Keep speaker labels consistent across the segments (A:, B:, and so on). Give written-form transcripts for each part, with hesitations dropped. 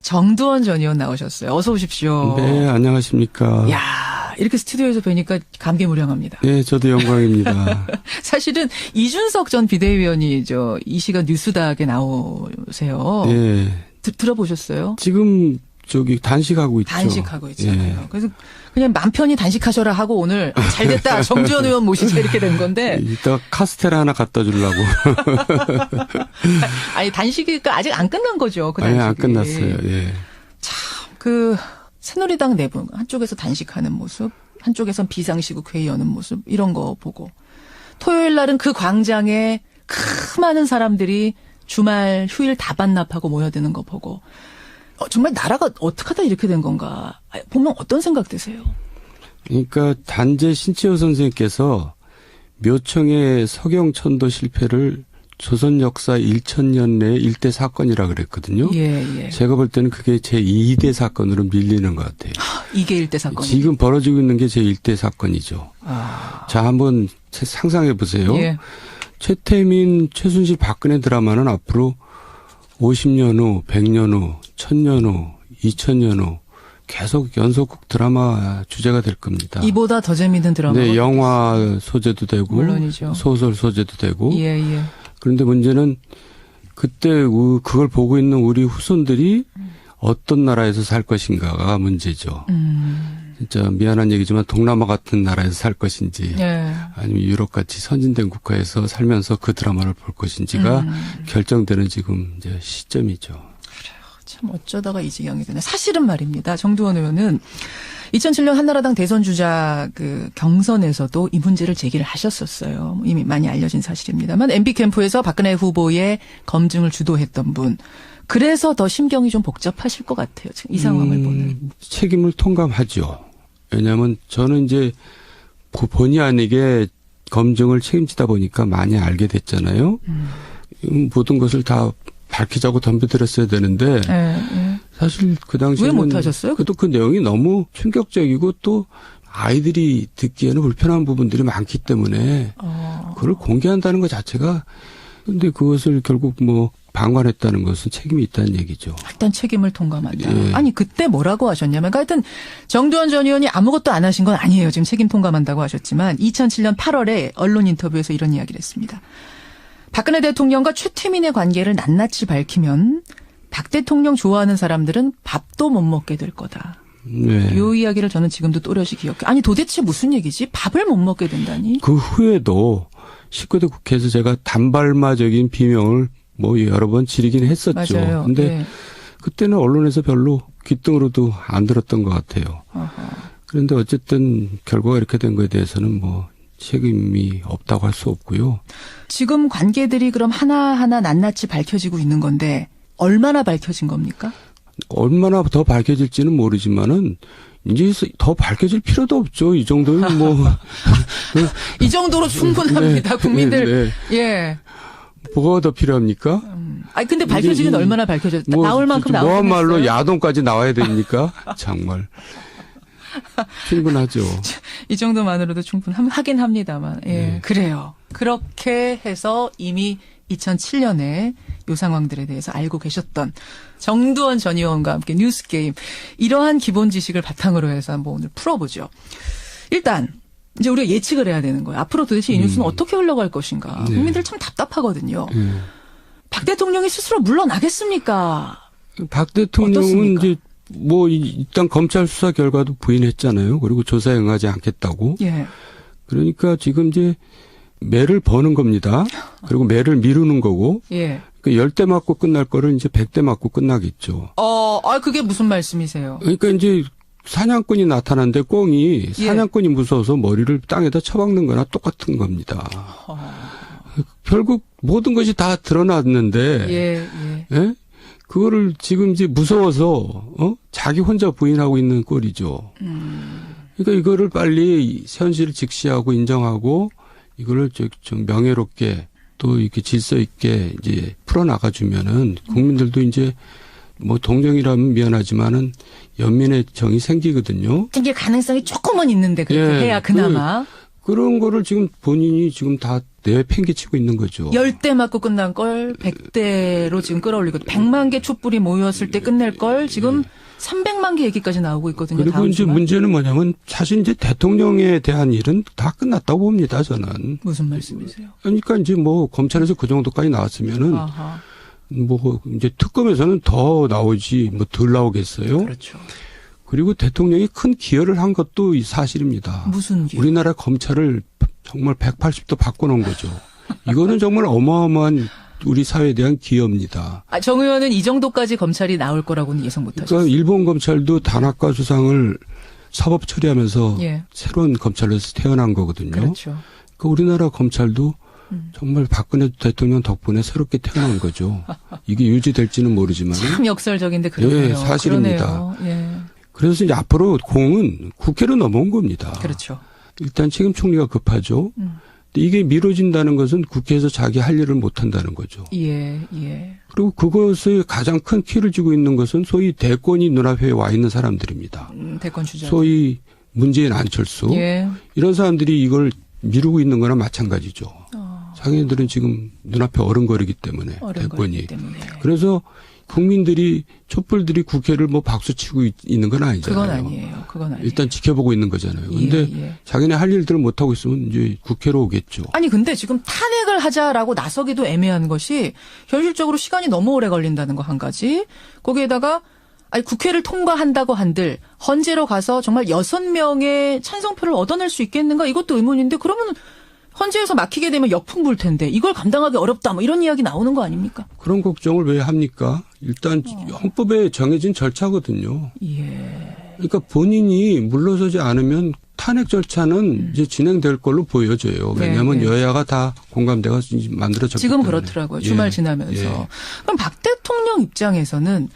A: 정두원 전 의원 나오셨어요. 어서 오십시오.
B: 네, 안녕하십니까.
A: 야, 이렇게 스튜디오에서 뵈니까 감개무량합니다.
B: 네, 저도 영광입니다.
A: 사실은 이준석 전 비대위원이 이 시간 뉴스닥에 나오세요.
B: 네.
A: 들어보셨어요?
B: 지금 단식하고 있죠.
A: 단식하고 있잖아요.
B: 예.
A: 그래서 그냥 맘 편히 단식하셔라 하고 오늘 잘 됐다. 정두원 의원 모시자 이렇게 된 건데.
B: 이따 카스테라 하나 갖다 주려고.
A: 아니 단식이 아직 안 끝난 거죠. 그 단식이.
B: 아니, 안 끝났어요. 예.
A: 참 새누리당 내부 한쪽에서 단식하는 모습, 한쪽에선 비상시국 회의 여는 모습 이런 거 보고 토요일 날은 그 광장에 많은 사람들이 주말 휴일 다 반납하고 모여드는 거 보고 정말 나라가 어떻게 하다 이렇게 된 건가 보면 어떤 생각 드세요?
B: 그러니까 단재 신치호 선생님께서 묘청의 서경천도 실패를 조선 역사 1000년 내 일대 사건이라 그랬거든요.
A: 예.
B: 제가 볼 때는 그게 제 2대 사건으로 밀리는 것 같아요.
A: 이게 일대 사건이죠.
B: 지금 벌어지고 있는 게 제 1대 사건이죠. 자, 한번 상상해 보세요.
A: 예.
B: 최태민, 최순실, 박근혜 드라마는 앞으로 50년 후, 100년 후, 1000년 후, 2000년 후 계속 연속극 드라마 주제가 될 겁니다.
A: 이보다 더 재밌는 드라마가
B: 네, 영화 소재도 되고
A: 물론이죠.
B: 소설 소재도 되고.
A: 예.
B: 그런데 문제는 그때 그걸 보고 있는 우리 후손들이 어떤 나라에서 살 것인가가 문제죠. 진짜 미안한 얘기지만 동남아 같은 나라에서 살 것인지 아니면 유럽같이 선진된 국가에서 살면서 그 드라마를 볼 것인지가 결정되는 지금 이제 시점이죠.
A: 그래요. 참 어쩌다가 이 지경이 되네. 사실은 말입니다. 정두원 의원은 2007년 한나라당 대선 주자 경선에서도 이 문제를 제기를 하셨었어요. 이미 많이 알려진 사실입니다만 MB 캠프에서 박근혜 후보의 검증을 주도했던 분. 그래서 더 심경이 좀 복잡하실 것 같아요. 지금 이 상황을 보는.
B: 책임을 통감하죠. 왜냐하면 저는 이제 본의 아니게 검증을 책임지다 보니까 많이 알게 됐잖아요. 모든 것을 다 밝히자고 덤벼들었어야 되는데 사실 그 당시에는
A: 왜 못하셨어요?
B: 그 내용이 너무 충격적이고 또 아이들이 듣기에는 불편한 부분들이 많기 때문에 그걸 공개한다는 것 자체가 근데 그것을 결국 방관했다는 것은 책임이 있다는 얘기죠.
A: 일단 책임을 통감한다.
B: 예.
A: 아니 그때 뭐라고 하셨냐면 하여튼 정두원 전 의원이 아무것도 안 하신 건 아니에요. 지금 책임 통감한다고 하셨지만 2007년 8월에 언론 인터뷰에서 이런 이야기를 했습니다. 박근혜 대통령과 최태민의 관계를 낱낱이 밝히면 박 대통령 좋아하는 사람들은 밥도 못 먹게 될 거다.
B: 네.
A: 이 이야기를 저는 지금도 또렷이 기억해요. 아니 도대체 무슨 얘기지? 밥을 못 먹게 된다니?
B: 그 후에도 19대 국회에서 제가 단발마적인 비명을 여러 번 지르긴 했었죠.
A: 맞아요.
B: 근데 그때는 언론에서 별로 귓등으로도 안 들었던 것 같아요. 그런데 어쨌든 결과가 이렇게 된 거에 대해서는 책임이 없다고 할 수 없고요.
A: 지금 관계들이 그럼 하나하나 낱낱이 밝혀지고 있는 건데 얼마나 밝혀진 겁니까?
B: 얼마나 더 밝혀질지는 모르지만은 이제 더 밝혀질 필요도 없죠. 이 정도는
A: 이 정도로 충분합니다.
B: 네,
A: 국민들.
B: 네.
A: 예.
B: 뭐가 더 필요합니까?
A: 아니 근데 밝혀지긴 얼마나 밝혀졌다. 나올 만큼 나오긴 했어요.
B: 뭐한말로 야동까지 나와야 됩니까? 정말. 충분하죠.
A: 이 정도만으로도 충분하긴 합니다만. 예.
B: 네.
A: 그래요. 그렇게 해서 이미 2007년에 이 상황들에 대해서 알고 계셨던 정두원 전 의원과 함께 뉴스게임. 이러한 기본 지식을 바탕으로 해서 한번 오늘 풀어보죠. 일단 이제 우리가 예측을 해야 되는 거예요. 앞으로 도대체 이 뉴스는 어떻게 흘러갈 것인가.
B: 네.
A: 국민들 참 답답하거든요. 박 대통령이 스스로 물러나겠습니까?
B: 박 대통령은
A: 어떻습니까?
B: 이제 일단 검찰 수사 결과도 부인했잖아요. 그리고 조사에 응하지 않겠다고.
A: 예.
B: 그러니까 지금 이제 매를 버는 겁니다. 그리고 매를 미루는 거고.
A: 예.
B: 그 10대 맞고 끝날 거를 이제 100대 맞고 끝나겠죠.
A: 그게 무슨 말씀이세요?
B: 그러니까 이제 사냥꾼이 나타났는데 꽁이 사냥꾼이 무서워서 머리를 땅에다 쳐박는 거나 똑같은 겁니다. 결국 모든 것이 다 드러났는데 예? 그거를 지금 이제 무서워서 자기 혼자 부인하고 있는 꼴이죠. 그러니까 이거를 빨리 현실을 직시하고 인정하고 이거를 좀 명예롭게 또 이렇게 질서 있게 이제 풀어나가 주면은 국민들도 이제 동정이라면 미안하지만은 연민의 정이 생기거든요.
A: 생길 가능성이 조금은 있는데 그렇게 해야 그나마.
B: 그런 거를 지금 본인이 지금 다 내팽개치고 있는 거죠.
A: 10대 맞고 끝난 걸 100대로 지금 끌어올리고 100만 개 촛불이 모였을 때 끝낼 걸 지금 300만 개 얘기까지 나오고 있거든요.
B: 그리고
A: 다음
B: 이제
A: 주말.
B: 문제는 뭐냐면 사실 이제 대통령에 대한 일은 다 끝났다고 봅니다. 저는.
A: 무슨 말씀이세요?
B: 그러니까 이제 뭐 검찰에서 그 정도까지 나왔으면은
A: 아하.
B: 뭐 이제 특검에서는 더 나오지 뭐 덜 나오겠어요.
A: 그렇죠.
B: 그리고 대통령이 큰 기여를 한 것도 사실입니다.
A: 무슨 기여?
B: 우리나라 검찰을 정말 180도 바꿔놓은 거죠. 이거는 정말 어마어마한 우리 사회에 대한 기여입니다.
A: 정 의원은 이 정도까지 검찰이 나올 거라고는 예상 못하셨어요.
B: 그러니까 일본 검찰도 단학과 수상을 사법 처리하면서
A: 예.
B: 새로운 검찰에서 태어난 거거든요.
A: 그렇죠.
B: 그러니까 우리나라 검찰도 정말 박근혜 대통령 덕분에 새롭게 태어난 거죠. 이게 유지될지는 모르지만.
A: 참 역설적인데 그러네요.
B: 예, 사실입니다.
A: 그러네요. 예.
B: 그래서 이제 앞으로 공은 국회로 넘어온 겁니다.
A: 그렇죠.
B: 일단 책임 총리가 급하죠. 근데 이게 미뤄진다는 것은 국회에서 자기 할 일을 못 한다는 거죠.
A: 예, 예.
B: 그리고 그것을 가장 큰 키를 쥐고 있는 것은 소위 대권이 눈앞에 와 있는 사람들입니다.
A: 대권 주자.
B: 소위 문재인 안철수.
A: 예.
B: 이런 사람들이 이걸 미루고 있는 거나 마찬가지죠. 자기네들은 지금 눈앞에 어른거리기 때문에 대권이.
A: 때문에.
B: 그래서 국민들이 촛불들이 국회를 뭐 박수치고 있는 건 아니잖아요.
A: 그건 아니에요. 그건 아니에요.
B: 일단 지켜보고 있는 거잖아요. 근데
A: 예.
B: 자기네 할 일들을 못 하고 있으면 이제 국회로 오겠죠.
A: 아니 근데 지금 탄핵을 하자라고 나서기도 애매한 것이 현실적으로 시간이 너무 오래 걸린다는 거 한 가지. 거기에다가 아니 국회를 통과한다고 한들 헌재로 가서 정말 6명의 찬성표를 얻어낼 수 있겠는가 이것도 의문인데 그러면 헌재에서 막히게 되면 역풍 불 텐데 이걸 감당하기 어렵다 뭐 이런 이야기 나오는 거 아닙니까?
B: 그런 걱정을 왜 합니까? 일단 헌법에 정해진 절차거든요.
A: 예.
B: 그러니까 본인이 물러서지 않으면 탄핵 절차는 이제 진행될 걸로 보여져요. 왜냐하면
A: 네.
B: 여야가 다 공감대가 만들어졌기
A: 지금
B: 때문에.
A: 그렇더라고요. 주말 지나면서.
B: 예.
A: 그럼 박 대통령 입장에서는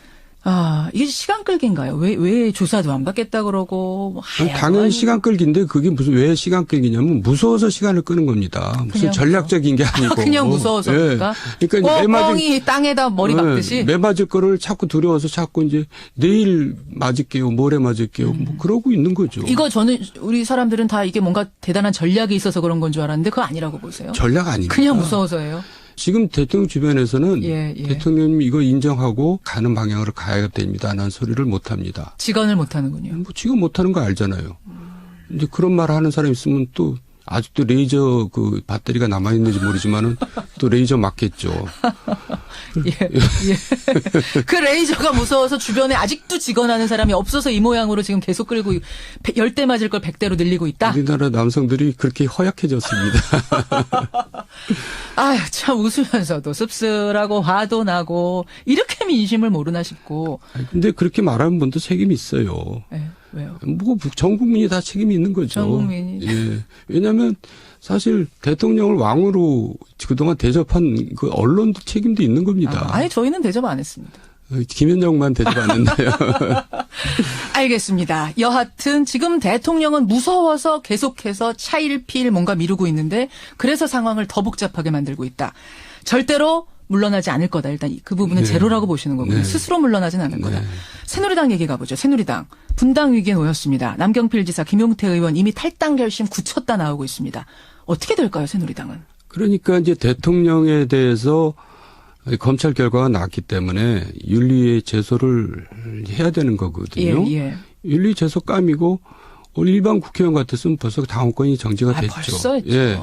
A: 이게 시간 끌기인가요? 왜 조사도 안 받겠다 그러고 뭐
B: 당연히 시간 끌기인데 그게 무슨 왜 시간 끌기냐면 무서워서 시간을 끄는 겁니다. 무슨 전략적인 게 아니고.
A: 그냥 무서워서 그러니까.
B: 그러니까
A: 뻥이 땅에다 머리 박듯이.
B: 매 맞을 거를 자꾸 두려워서 자꾸 이제 내일 맞을게요, 모레 맞을게요, 뭐 그러고 있는 거죠.
A: 이거 저는 우리 사람들은 다 이게 뭔가 대단한 전략이 있어서 그런 건 줄 알았는데 그거 아니라고 보세요.
B: 전략 아닙니다.
A: 그냥 무서워서예요.
B: 지금 대통령 주변에서는
A: 예.
B: 대통령님이 이거 인정하고 가는 방향으로 가야 됩니다라는 소리를 못 합니다.
A: 직언을 못 하는군요.
B: 뭐 지금 못 하는 거 알잖아요. 이제 그런 말 하는 사람 있으면 또 아직도 레이저 그 배터리가 남아 있는지 모르지만은 또 레이저 맞겠죠.
A: 예. 그 레이저가 무서워서 주변에 아직도 직언하는 사람이 없어서 이 모양으로 지금 계속 끌고 10대 맞을 걸 100대로 늘리고 있다.
B: 우리나라 남성들이 그렇게 허약해졌습니다.
A: 아유, 참 웃으면서도 씁쓸하고 화도 나고 이렇게 민심을 모르나 싶고.
B: 근데 그렇게 말하는 분도 책임이 있어요.
A: 네, 왜요?
B: 뭐 전 국민이 다 책임이 있는 거죠.
A: 전 국민이.
B: 예. 왜냐하면 사실 대통령을 왕으로 그동안 대접한 그 언론도 책임도 있는 겁니다.
A: 아예 저희는 대접 안 했습니다.
B: 김현정만 대접 안 했나요?
A: 알겠습니다. 여하튼 지금 대통령은 무서워서 계속해서 차일피일 뭔가 미루고 있는데 그래서 상황을 더 복잡하게 만들고 있다. 절대로 물러나지 않을 거다. 일단 그 부분은 제로라고 보시는 거고요. 스스로 물러나진 않을 거다. 새누리당 얘기 가보죠. 새누리당. 분당 위기에 놓였습니다. 남경필 지사, 김용태 의원 이미 탈당 결심 굳혔다 나오고 있습니다. 어떻게 될까요, 새누리당은?
B: 그러니까 이제 대통령에 대해서 검찰 결과가 났기 때문에 윤리의 제소를 해야 되는 거거든요.
A: 예.
B: 윤리 제소 까미고 일반 국회의원 같았으면 벌써 당원권이 정지가 됐죠.
A: 벌써 했죠.
B: 예.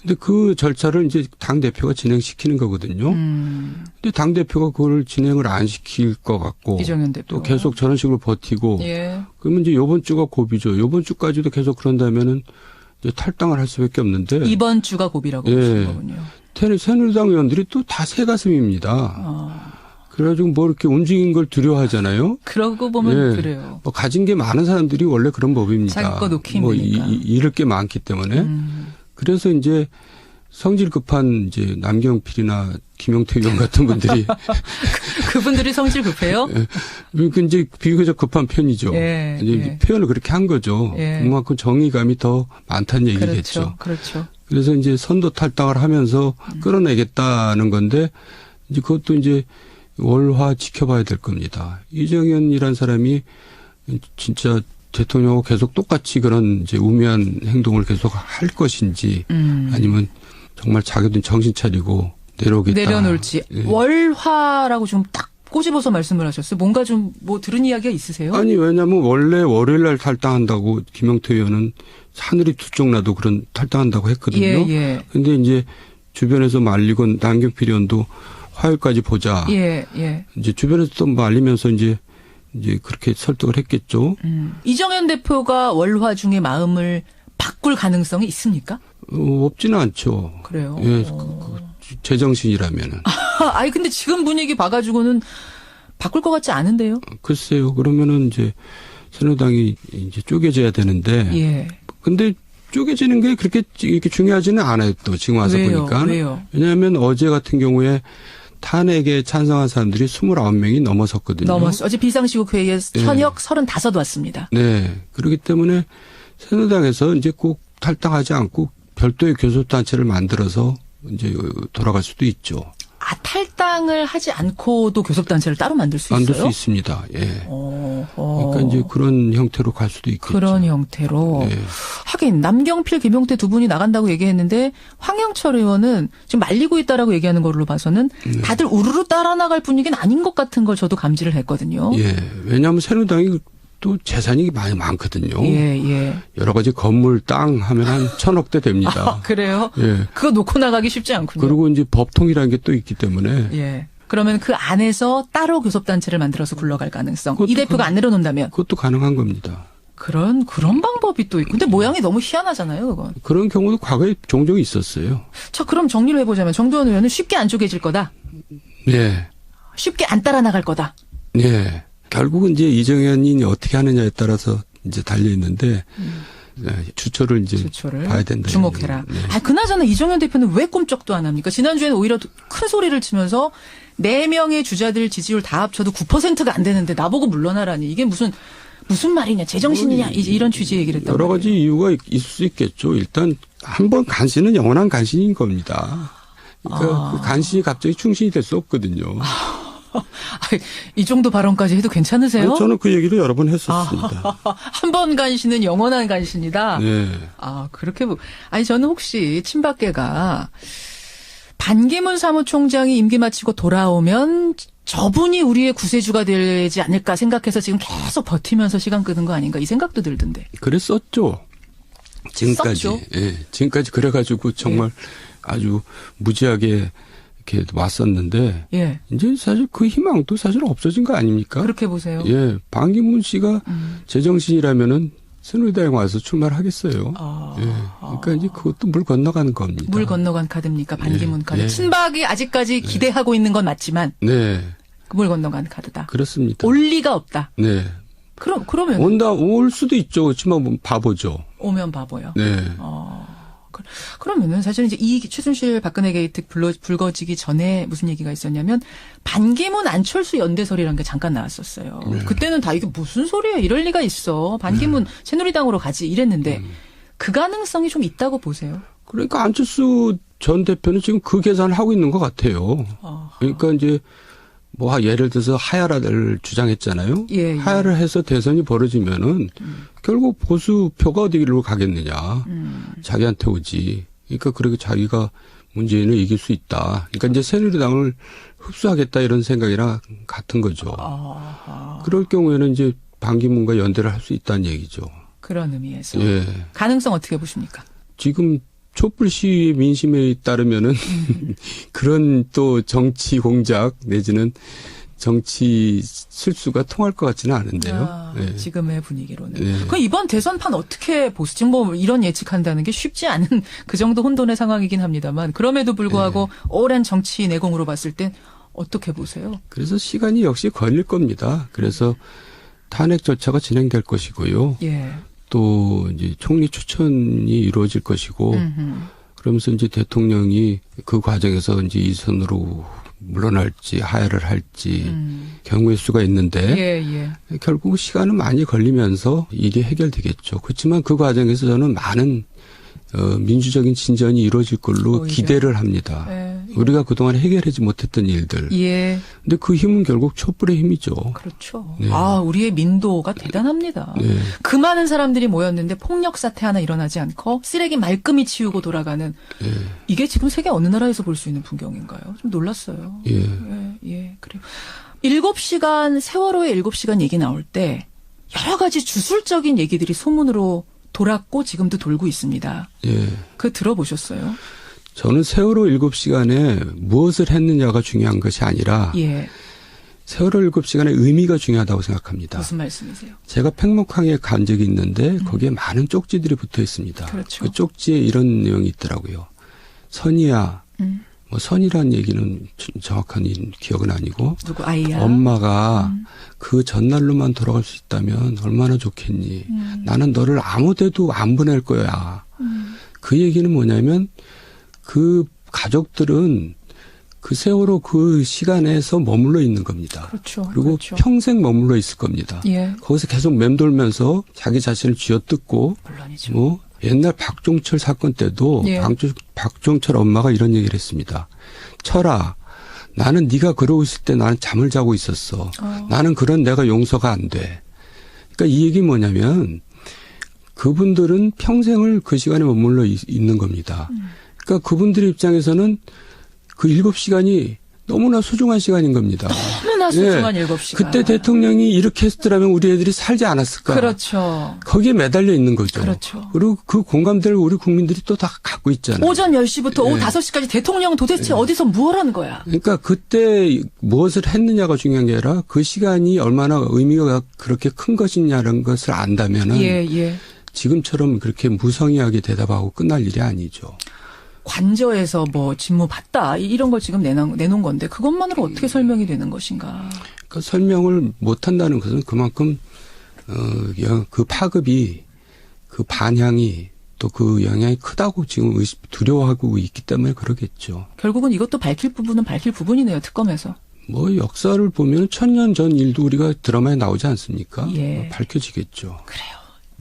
B: 근데 그 절차를 이제 당대표가 진행시키는 거거든요. 근데 당대표가 그걸 진행을 안 시킬 것 같고.
A: 이정현 대표.
B: 또 계속 저런 식으로 버티고. 그러면 이제 요번 주가 고비죠. 요번 주까지도 계속 그런다면은 이제 탈당을 할 수밖에 없는데.
A: 이번 주가 고비라고 보시는 거군요.
B: 새누리당 의원들이 또 다 새가슴입니다. 그래가지고 뭐 이렇게 움직인 걸 두려워하잖아요.
A: 그러고 보면 그래요.
B: 뭐 가진 게 많은 사람들이 원래 그런 법입니다.
A: 자기 거 놓기
B: 뭐
A: 힘드니까.
B: 잃을 게 많기 때문에. 그래서 이제 성질 급한 이제 남경필이나 김용태 의원 같은 분들이
A: 그분들이 성질 급해요?
B: 이제 비교적 급한 편이죠. 이제 표현을 그렇게 한 거죠. 그만큼 정의감이 더 많다는 얘기겠죠.
A: 그렇죠.
B: 그래서 이제 선도 탈당을 하면서 끌어내겠다는 건데 이제 그것도 이제 월화 지켜봐야 될 겁니다. 이정현이란 사람이 진짜 대통령하고 계속 똑같이 그런 이제 우매한 행동을 계속 할 것인지 아니면 정말 자기도 정신 차리고 내려오겠다.
A: 내려놓을지.
B: 예.
A: 월화라고 좀 딱 꼬집어서 말씀을 하셨어요. 뭔가 좀 뭐 들은 이야기가 있으세요?
B: 아니 왜냐하면 원래 월요일 날 탈당한다고 김영태 의원은 하늘이 두 쪽 나도 그런 탈당한다고 했거든요.
A: 예.
B: 근데 이제 주변에서 말리고 남경필 의원도 화요일까지 보자.
A: 예.
B: 이제 주변에서 또 말리면서 이제 그렇게 설득을 했겠죠.
A: 이정현 대표가 월화 중에 마음을 바꿀 가능성이 있습니까?
B: 없지는 않죠.
A: 그래요.
B: 예, 제정신이라면은.
A: 아니 근데 지금 분위기 봐가지고는 바꿀 것 같지 않은데요.
B: 글쎄요. 그러면은 이제 새누리당이 이제 쪼개져야 되는데.
A: 예.
B: 근데 쪼개지는 게 그렇게 이렇게 중요하지는 않아요. 또 지금 와서 보니까.
A: 왜요?
B: 왜냐하면 어제 같은 경우에 탄핵에 찬성한 사람들이 29명이 넘어섰거든요.
A: 어제 비상시국 회의에 현역 35 왔습니다.
B: 네. 그렇기 때문에 새누리당에서 이제 꼭 탈당하지 않고 별도의 교섭단체를 만들어서 이제 돌아갈 수도 있죠.
A: 아, 탈당을 하지 않고도 교섭단체를 따로 만들 수 있어요?
B: 만들 수 있습니다. 예. 그러니까 이제 그런 형태로 갈 수도 있겠죠.
A: 그런 형태로.
B: 네.
A: 하긴 남경필, 김용태 두 분이 나간다고 얘기했는데 황영철 의원은 지금 말리고 있다라고 얘기하는 걸로 봐서는 다들 우르르 따라 나갈 분위기는 아닌 것 같은 걸 저도 감지를 했거든요.
B: 예. 왜냐하면 새누리당이 또 재산이 많이 많거든요.
A: 예.
B: 여러 가지 건물, 땅 하면 한 1,000억대 됩니다.
A: 아, 그래요?
B: 예.
A: 그거 놓고 나가기 쉽지 않군요.
B: 그리고 이제 법통이라는 게 또 있기 때문에.
A: 예. 그러면 그 안에서 따로 교섭단체를 만들어서 굴러갈 가능성. 이 대표가 안 내려놓는다면.
B: 그것도 가능한 겁니다.
A: 그런 방법이 또 있고. 근데 모양이 너무 희한하잖아요, 그건.
B: 그런 경우도 과거에 종종 있었어요.
A: 자, 그럼 정리를 해보자면 정두원 의원은 쉽게 안 쪼개질 거다.
B: 예.
A: 쉽게 안 따라 나갈 거다.
B: 예. 결국은 이제 이정현이 어떻게 하느냐에 따라서 이제 달려 있는데 주초를 봐야 된다.
A: 주목해라.
B: 네.
A: 그나저나 이정현 대표는 왜 꼼짝도 안 합니까? 지난주에는 오히려 큰 소리를 치면서 4명의 주자들 지지율 다 합쳐도 9%가 안 되는데 나보고 물러나라니. 이게 무슨 말이냐. 제정신이냐. 이런 취지의 얘기를 했다고.
B: 여러 가지 이유가 있을 수 있겠죠. 일단 한 번 간신은 영원한 간신인 겁니다. 그러니까 그 간신이 갑자기 충신이 될 수 없거든요.
A: 이 정도 발언까지 해도 괜찮으세요?
B: 아니, 저는 그 얘기를 여러 번 했었습니다.
A: 한 번 간신은 영원한 간신이다?
B: 네.
A: 그렇게. 저는 혹시 친박계가 반기문 사무총장이 임기 마치고 돌아오면 저분이 우리의 구세주가 되지 않을까 생각해서 지금 계속 버티면서 시간 끄는 거 아닌가 이 생각도 들던데.
B: 그랬었죠. 지금까지.
A: 썼죠?
B: 예. 지금까지 그래가지고 정말 아주 무지하게 이렇게 왔었는데
A: 예.
B: 이제 사실 그 희망도 사실 없어진 거 아닙니까?
A: 그렇게 보세요.
B: 예, 반기문 씨가 제정신이라면은 새누리당에 와서 출마를 하겠어요. 예, 그러니까 이제 그것도 물 건너가는 겁니다.
A: 물 건너간 카드입니까? 반기문 카드.
B: 예.
A: 친박이 아직까지 기대하고 있는 건 맞지만
B: 네,
A: 물 건너간 카드다.
B: 그렇습니다.
A: 올 리가 없다.
B: 네.
A: 그러면
B: 올 수도 있죠. 그렇지만 바보죠.
A: 오면 바보요.
B: 네.
A: 그러면은 사실 이제 이 최순실 박근혜 게이트 불거지기 전에 무슨 얘기가 있었냐면 반기문 안철수 연대설이라는 게 잠깐 나왔었어요.
B: 네.
A: 그때는 다 이게 무슨 소리야 이럴 리가 있어. 반기문 새누리당으로 가지 이랬는데 그 가능성이 좀 있다고 보세요.
B: 그러니까 안철수 전 대표는 지금 그 계산을 하고 있는 것 같아요. 그러니까 이제 뭐 예를 들어서 하야를 주장했잖아요.
A: 예.
B: 하야를 해서 대선이 벌어지면은 결국 보수표가 어디로 가겠느냐. 자기한테 오지. 그러니까 그렇게 자기가 문재인을 이길 수 있다. 그러니까 이제 새누리당을 흡수하겠다 이런 생각이랑 같은 거죠. 그럴 경우에는 이제 반기문과 연대를 할 수 있다는 얘기죠.
A: 그런 의미에서.
B: 예.
A: 가능성 어떻게 보십니까?
B: 지금 촛불 시위 민심에 따르면은 그런 또 정치 공작 내지는 정치 실수가 통할 것 같지는 않은데요. 네.
A: 지금의 분위기로는.
B: 네.
A: 그럼 이번 대선판 어떻게 보세요? 지금 뭐 이런 예측한다는 게 쉽지 않은 그 정도 혼돈의 상황이긴 합니다만 그럼에도 불구하고 오랜 정치 내공으로 봤을 땐 어떻게 보세요?
B: 그래서 시간이 역시 걸릴 겁니다. 그래서 탄핵 절차가 진행될 것이고요.
A: 예.
B: 또 이제 총리 추천이 이루어질 것이고 그러면서 이제 대통령이 그 과정에서 이제 이선으로 물러날지 하야를 할지 경우의 수가 있는데 결국 시간은 많이 걸리면서 일이 해결되겠죠. 그렇지만 그 과정에서 저는 많은 민주적인 진전이 이루어질 걸로
A: 오히려.
B: 기대를 합니다.
A: 예.
B: 우리가 그동안 해결하지 못했던 일들.
A: 예.
B: 근데 그 힘은 결국 촛불의 힘이죠.
A: 그렇죠.
B: 네.
A: 우리의 민도가 대단합니다.
B: 네.
A: 그 많은 사람들이 모였는데 폭력 사태 하나 일어나지 않고 쓰레기 말끔히 치우고 돌아가는
B: 예.
A: 이게 지금 세계 어느 나라에서 볼 수 있는 풍경인가요? 좀 놀랐어요.
B: 예.
A: 예, 그래요. 7시간, 세월호의 7시간 얘기 나올 때 여러 가지 주술적인 얘기들이 소문으로 돌았고 지금도 돌고 있습니다.
B: 예.
A: 그거 들어보셨어요?
B: 저는 세월호 7시간에 무엇을 했느냐가 중요한 것이 아니라
A: 예.
B: 세월호 7시간의 의미가 중요하다고 생각합니다.
A: 무슨 말씀이세요?
B: 제가 팽목항에 간 적이 있는데 거기에 많은 쪽지들이 붙어 있습니다.
A: 그렇죠.
B: 그 쪽지에 이런 내용이 있더라고요. 선이야. 뭐 선이라는 얘기는 정확한 기억은 아니고
A: 누구 아이야?
B: 엄마가 그 전날로만 돌아갈 수 있다면 얼마나 좋겠니. 나는 너를 아무 데도 안 보낼 거야. 그 얘기는 뭐냐면 그 가족들은 그 세월호 그 시간에서 머물러 있는 겁니다.
A: 그렇죠.
B: 그리고
A: 그렇죠.
B: 평생 머물러 있을 겁니다.
A: 예.
B: 거기서 계속 맴돌면서 자기 자신을 쥐어뜯고
A: 물론이죠.
B: 뭐 옛날 박종철 사건 때도
A: 예.
B: 박종철 엄마가 이런 얘기를 했습니다. 철아, 나는 네가 그러고 있을 때 나는 잠을 자고 있었어. 나는 그런 내가 용서가 안 돼. 그러니까 이 얘기 뭐냐면 그분들은 평생을 그 시간에 머물러 있는 겁니다. 그러니까 그분들의 입장에서는 그 7시간이 너무나 소중한 시간인 겁니다.
A: 너무나 소중한 7시간.
B: 그때 대통령이 이렇게 했더라면 우리 애들이 살지 않았을까.
A: 그렇죠.
B: 거기에 매달려 있는 거죠.
A: 그렇죠.
B: 그리고 그 공감대를 우리 국민들이 또 다 갖고 있잖아요.
A: 오전 10시부터 오후
B: 네.
A: 5시까지 대통령 도대체 어디서 뭘 하는 거야?
B: 그러니까 그때 무엇을 했느냐가 중요한 게 아니라 그 시간이 얼마나 의미가 그렇게 큰 것이냐는 것을 안다면은
A: 예.
B: 지금처럼 그렇게 무성의하게 대답하고 끝날 일이 아니죠.
A: 관저에서 뭐 직무 받다 이런 걸 지금 내놓은 건데 그것만으로 어떻게 설명이 되는 것인가?
B: 그러니까 설명을 못 한다는 것은 그만큼 그 파급이 그 반향이 또 그 영향이 크다고 지금 두려워하고 있기 때문에 그러겠죠.
A: 결국은 이것도 밝힐 부분은 밝힐 부분이네요. 특검에서.
B: 뭐 역사를 보면 1000년 전 일도 우리가 드라마에 나오지 않습니까?
A: 예.
B: 밝혀지겠죠.
A: 그래요.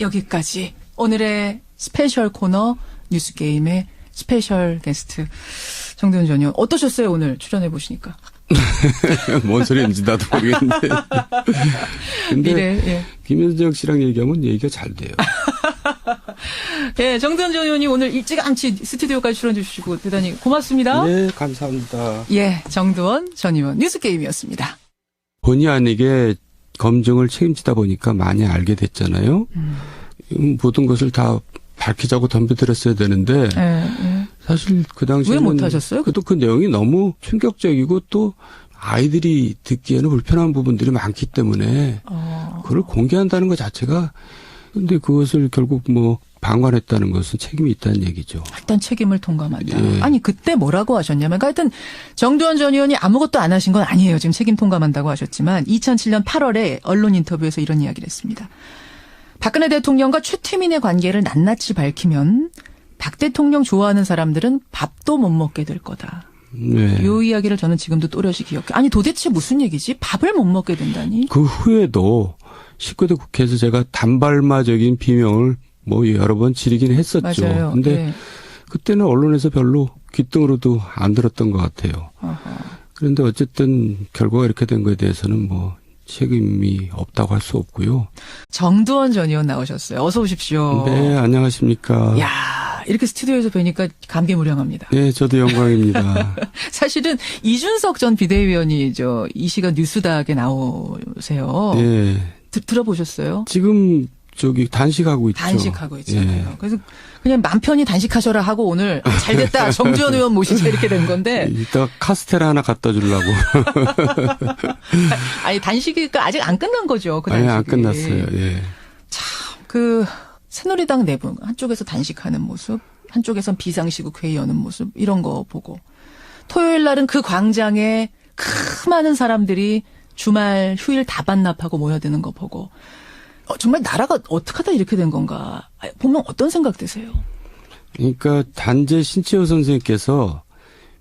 A: 여기까지 오늘의 스페셜 코너 뉴스게임의 스페셜 게스트 정도현 전 의원 어떠셨어요? 오늘 출연해 보시니까.
B: 뭔 소리인지 나도 모르겠는데. 근데
A: 예.
B: 김현정 씨랑 얘기하면 얘기가 잘 돼요.
A: 예, 정도현 전 의원이 오늘 일찌감치 스튜디오까지 출연해 주시고 대단히 고맙습니다.
B: 네, 감사합니다.
A: 예, 정도원 전 의원 뉴스게임이었습니다.
B: 본의 아니게 검증을 책임지다 보니까 많이 알게 됐잖아요. 모든 것을 다 밝히자고 덤벼들었어야 되는데 사실 그 당시에는
A: 왜 못하셨어요?
B: 그 내용이 너무 충격적이고 또 아이들이 듣기에는 불편한 부분들이 많기 때문에 그걸 공개한다는 것 자체가 근데 그것을 결국 뭐 방관했다는 것은 책임이 있다는 얘기죠.
A: 일단 책임을 통감한다.
B: 예.
A: 아니 그때 뭐라고 하셨냐면 하여튼 정도원 전 의원이 아무것도 안 하신 건 아니에요. 지금 책임 통감한다고 하셨지만 2007년 8월에 언론 인터뷰에서 이런 이야기를 했습니다. 박근혜 대통령과 최태민의 관계를 낱낱이 밝히면 박 대통령 좋아하는 사람들은 밥도 못 먹게 될 거다.
B: 네.
A: 이 이야기를 저는 지금도 또렷이 기억해요. 아니 도대체 무슨 얘기지? 밥을 못 먹게 된다니?
B: 그 후에도 19대 국회에서 제가 단발마적인 비명을 뭐 여러 번 지르긴 했었죠.
A: 맞아요.
B: 근데
A: 네.
B: 그때는 언론에서 별로 귓등으로도 안 들었던 것 같아요. 그런데 어쨌든 결과가 이렇게 된 거에 대해서는 뭐 책임이 없다고 할 수 없고요.
A: 정두원 전 의원 나오셨어요. 어서 오십시오.
B: 네, 안녕하십니까.
A: 야, 이렇게 스튜디오에서 뵈니까 감개무량합니다.
B: 네, 저도 영광입니다.
A: 사실은 이준석 전 비대위원이 이 시간 뉴스닥에 나오세요.
B: 네.
A: 들어보셨어요?
B: 지금 단식하고 있죠.
A: 단식하고 있잖아요.
B: 예.
A: 그래서 그냥 맘 편히 단식하셔라 하고 오늘 잘 됐다. 정주현 의원 모시자 이렇게 된 건데.
B: 이따가 카스테라 하나 갖다 주려고.
A: 아니 단식이 아직 안 끝난 거죠. 그
B: 아니,
A: 단식이.
B: 안 끝났어요. 예.
A: 참 새누리당 내분 한쪽에서 단식하는 모습, 한쪽에선 비상시국 회의 여는 모습 이런 거 보고 토요일 날은 그 광장에 그 많은 사람들이 주말 휴일 다 반납하고 모여드는 거 보고 정말 나라가 어떻게 하다 이렇게 된 건가 보면 어떤 생각 드세요?
B: 그러니까 단재 신채호 선생님께서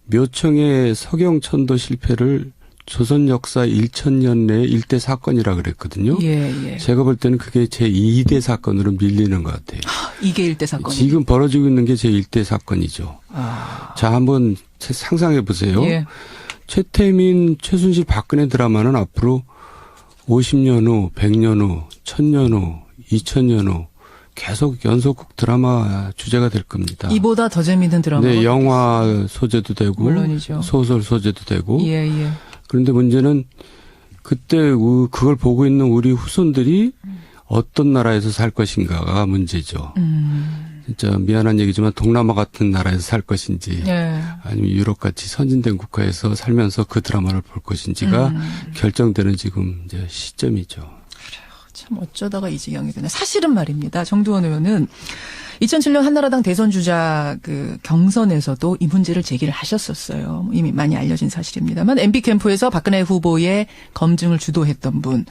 B: 묘청의 서경천도 실패를 조선 역사 1000년 내 일대 사건이라 그랬거든요.
A: 예, 예.
B: 제가 볼 때는 그게 제 2대 사건으로 밀리는 것 같아요.
A: 이게 일대 사건.
B: 지금 벌어지고 있는 게 제 1대 사건이죠. 자, 한번 상상해 보세요.
A: 예.
B: 최태민, 최순실, 박근혜 드라마는 앞으로 50년 후, 100년 후, 1000년 후, 2000년 후 계속 연속극 드라마 주제가 될 겁니다.
A: 이보다 더 재미있는 드라마가
B: 네, 영화 소재도 되고
A: 물론이죠.
B: 소설 소재도 되고.
A: 예, 예.
B: 그런데 문제는 그때 그걸 보고 있는 우리 후손들이 어떤 나라에서 살 것인가가 문제죠. 진짜 미안한 얘기지만 동남아 같은 나라에서 살 것인지
A: 예.
B: 아니면 유럽같이 선진된 국가에서 살면서 그 드라마를 볼 것인지가 결정되는 지금 이제 시점이죠.
A: 참 어쩌다가 이 지경이 되나. 사실은 말입니다. 정두원 의원은 2007년 한나라당 대선 주자 그 경선에서도 이 문제를 제기를 하셨었어요. 이미 많이 알려진 사실입니다만 MB 캠프에서 박근혜 후보의 검증을 주도했던 분.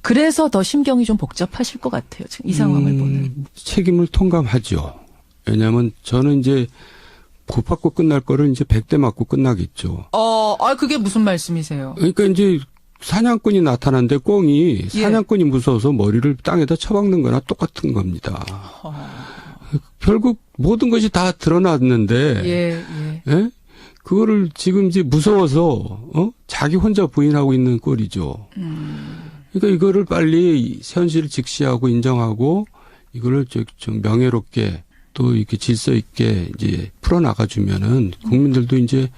A: 그래서 더 심경이 좀 복잡하실 것 같아요. 지금 이 상황을 보는.
B: 책임을 통감하죠. 왜냐하면 저는 이제 법 받고 끝날 거를 이제 100대 맞고 끝나겠죠.
A: 그게 무슨 말씀이세요?
B: 그러니까 이제 사냥꾼이 나타났는데 꽁이 사냥꾼이 무서워서 머리를 땅에다 쳐박는 거나 똑같은 겁니다. 결국 모든 것이 다 드러났는데 예? 그거를 지금 이제 무서워서 자기 혼자 부인하고 있는 꼴이죠. 그러니까 이거를 빨리 현실을 직시하고 인정하고 이거를 좀 명예롭게 또 이렇게 질서 있게 이제 풀어나가 주면은 국민들도 이제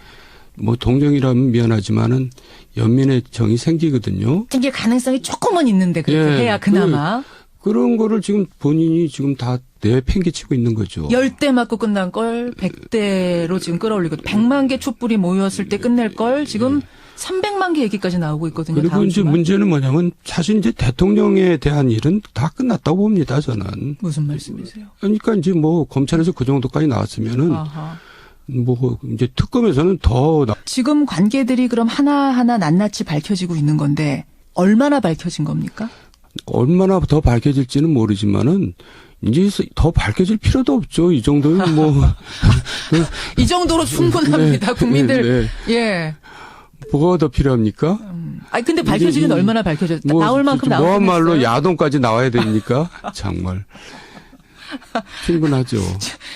B: 뭐 동정이라면 미안하지만은 연민의 정이 생기거든요.
A: 생길 가능성이 조금은 있는데 그렇게 해야 그나마.
B: 그런 거를 지금 본인이 지금 다 내팽개치고 있는 거죠.
A: 10대 맞고 끝난 걸 100대로 지금 끌어올리고 100만 개 촛불이 모였을 때 끝낼 걸 지금 300만 개 얘기까지 나오고 있거든요.
B: 그리고
A: 다음
B: 이제
A: 주말.
B: 문제는 뭐냐면 사실 이제 대통령에 대한 일은 다 끝났다고 봅니다, 저는.
A: 무슨 말씀이세요?
B: 그러니까 이제 뭐 검찰에서 그 정도까지 나왔으면은 뭐 이제 특검에서는 더
A: 지금 관계들이 그럼 하나하나 낱낱이 밝혀지고 있는 건데 얼마나 밝혀진 겁니까?
B: 얼마나 더 밝혀질지는 모르지만은 이제 더 밝혀질 필요도 없죠. 이 정도면 뭐
A: 이 정도로 충분합니다. 국민들. 예.
B: 뭐가 더 필요합니까?
A: 근데 밝혀지긴 얼마나 밝혀졌다.
B: 뭐,
A: 나올 만큼 나오긴
B: 뭐한 말로
A: 했어요.
B: 야동까지 나와야 됩니까? 정말. 충분하죠.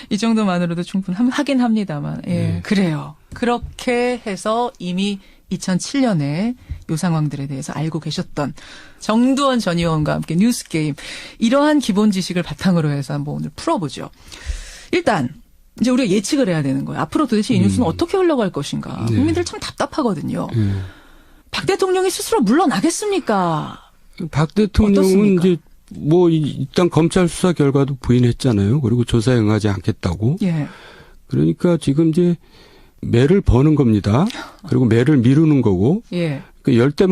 A: 이 정도만으로도 충분하긴 합니다만. 예. 그래요. 그렇게 해서 이미 2007년에 요 상황들에 대해서 알고 계셨던 정두원 전 의원과 함께 뉴스게임. 이러한 기본 지식을 바탕으로 해서 한번 오늘 풀어보죠. 일단 이제 우리가 예측을 해야 되는 거예요. 앞으로 도대체 이 뉴스는 어떻게 흘러갈 것인가. 국민들 참 답답하거든요. 박 대통령이 스스로 물러나겠습니까?
B: 박 대통령은
A: 어떻습니까?
B: 이제 뭐 일단 검찰 수사 결과도 부인했잖아요. 그리고 조사에 응하지 않겠다고.
A: 예.
B: 그러니까 지금 이제 매를 버는 겁니다. 그리고 매를 미루는 거고.
A: 예.
B: 그 10대만